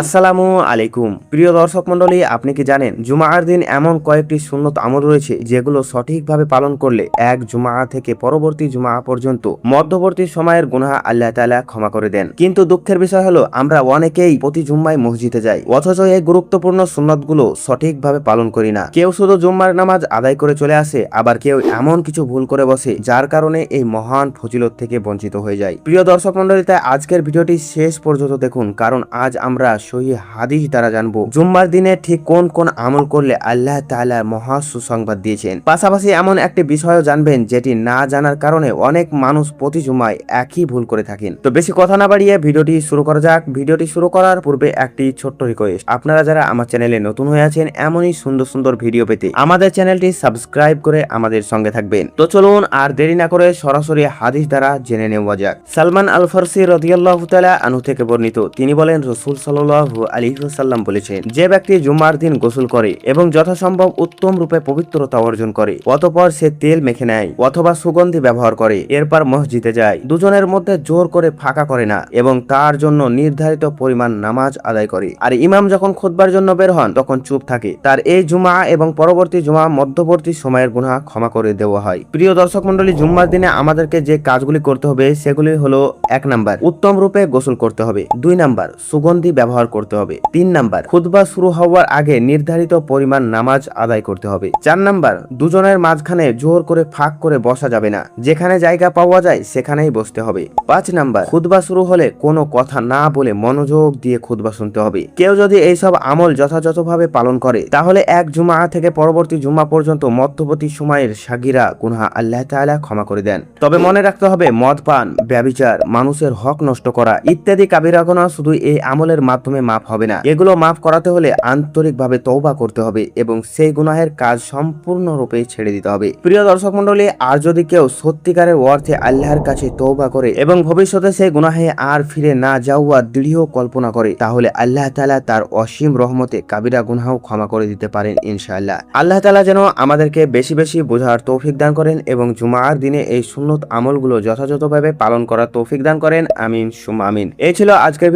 আসসালামু আলাইকুম প্রিয় দর্শক মণ্ডলী, আপনি কি জানেন জুমার দিন এমন কয়েকটি সুন্নত আমল রয়েছে যেগুলো সঠিকভাবে পালন করলে এক জুমা থেকে পরবর্তী জুমা পর্যন্ত মধ্যবর্তী সময়ের গুনাহ আল্লাহ তাআলা ক্ষমা করে দেন। কিন্তু দুঃখের বিষয় হলো আমরা অনেকেই প্রতি জুম্মায় মসজিদে যাই, অথচ এই গুরুত্বপূর্ণ সুন্নতগুলো সঠিকভাবে পালন করি না। কেউ শুধু জুম্মার নামাজ আদায় করে চলে আসে, আবার কেউ এমন কিছু ভুল করে বসে যার কারণে এই মহান ফজিলত থেকে বঞ্চিত হয়ে যায়। প্রিয় দর্শক মণ্ডলী, তাই আজকের ভিডিওটি শেষ পর্যন্ত দেখুন, কারণ আজ আমরা সহিহ হাদিস দ্বারা জানবো জুম্মার দিনে ঠিক কোন কোন আমল করলে আল্লাহ তাআলা মহা সুসংবাদ দিয়েছেন। পাশাপাশি এমন একটি বিষয়ও জানবেন যেটি না জানার কারণে অনেক মানুষ প্রতি জুম্মায় একই ভুল করে থাকেন। তো বেশি কথা না বাড়িয়ে ভিডিওটি শুরু করা যাক। ভিডিওটি শুরু করার পূর্বে একটি ছোট্ট রিকোয়েস্ট, আপনারা যারা আমার চ্যানেলে নতুন হয়ে আছেন এমনই সুন্দর সুন্দর ভিডিও পেতে আমাদের চ্যানেলটি সাবস্ক্রাইব করে আমাদের সঙ্গে থাকবেন। তো চলুন আর দেরি না করে সরাসরি হাদিস দ্বারা জেনে নেওয়া যাক। সালমান আল ফারসি রাদিয়াল্লাহু তাআলা আনহু থেকে বর্ণিত, তিনি বলেন রাসূল সাল্লাল্লাহু আলাইহি ওয়াসাল্লাম বলেছেন, যে ব্যক্তি জুমার দিন গোসল করে এবং যথাসম্ভব উত্তম রূপে পবিত্রতা অর্জন করে, অতঃপর সে তেল মেখে নেয় অথবা সুগন্ধি ব্যবহার করে, এরপর মসজিদে যায়, দুজনের মধ্যে জোর করে ফাঁকা করে না এবং তার জন্য নির্ধারিত পরিমাণ নামাজ আদায় করে, আর ইমাম যখন খুতবার জন্য বের হন তখন চুপ থাকে, তার এই জুমা এবং পরবর্তী জুমা মধ্যবর্তী সময়ের গুনাহ ক্ষমা করে দেওয়া হয়। প্রিয় দর্শক মণ্ডলী, জুম্মার দিনে আমাদেরকে যে কাজগুলি করতে হবে সেগুলি হলো: 1 নাম্বার, উত্তম রূপে গোসল করতে হবে। 2 নাম্বার, সুগন্ধি ব্যবহার করতে হবে। 3 নাম্বার, খুতবা শুরু হওয়ার আগে নির্ধারিত পরিমাণ নামাজ আদায় করতে হবে। 4 নাম্বার, দুজনের মাঝখানে জোর করে ফাঁক করে বসা যাবে না, যেখানে জায়গা পাওয়া যায় সেখানেই বসতে হবে। 5 নাম্বার, খুতবা শুরু হলে কোনো কথা না বলে মনোযোগ দিয়ে খুতবা শুনতে হবে। কেউ যদি এইসব আমল যথাযথভাবে পালন করে তাহলে এক জুমা থেকে পরবর্তী জুমা পর্যন্ত মধ্যবর্তী সময়ের সাগিরা গুনাহ আল্লাহ তাআলা ক্ষমা করে দেন। তবে মনে রাখতে হবে, মদ পান, ব্যভিচার, মানুষের হক নষ্ট করা ইত্যাদি কাবিরা গুনাহ শুধু এই আমলের মাধ্যমে মাফ হবে না। এগুলো মাফ করাতে হলে আন্তরিকভাবে তওবা করতে হবে এবং সেই গুনাহের কাজ সম্পূর্ণরূপে ছেড়ে দিতে হবে। প্রিয় দর্শক মণ্ডলী, আর যদি কেউ সত্যিকারের অর্থে আল্লাহর কাছে তওবা করে এবং ভবিষ্যতে সেই গুনাহে আর ফিরে না যাওয়ার দৃঢ় কল্পনা করে, তাহলে আল্লাহ তাআলা তার অসীম রহমতে কাবিরা গুনাহ ক্ষমা করে দিতে পারেন ইনশাআল্লাহ। আল্লাহ তাআলা যেন আমাদেরকে বেশি বেশি বোঝার তৌফিক দান করেন এবং জুমার দিনে এই সুন্নত আমলগুলো যথাযথভাবে পালন করার তৌফিক দান করেন। আমিন সুম্মা আমিন। এই ছিল আজকের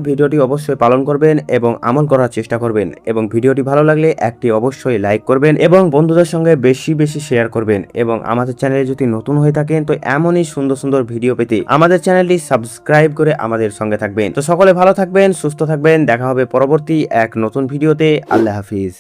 ভিডিওটি অবশ্যই পালন করবেন এবং আমল করার চেষ্টা করবেন, এবং ভিডিওটি ভালো লাগলে একটি অবশ্যই লাইক করবেন এবং বন্ধুদের সঙ্গে বেশি বেশি শেয়ার করবেন, এবং আমাদের চ্যানেলে যদি নতুন হয়ে থাকেন তো এমনই সুন্দর সুন্দর ভিডিও পেতে আমাদের চ্যানেলটি সাবস্ক্রাইব করে আমাদের সঙ্গে থাকবেন। তো সকলে ভালো থাকবেন, সুস্থ থাকবেন, দেখা হবে পরবর্তী এক নতুন ভিডিওতে। আল্লাহ হাফিজ।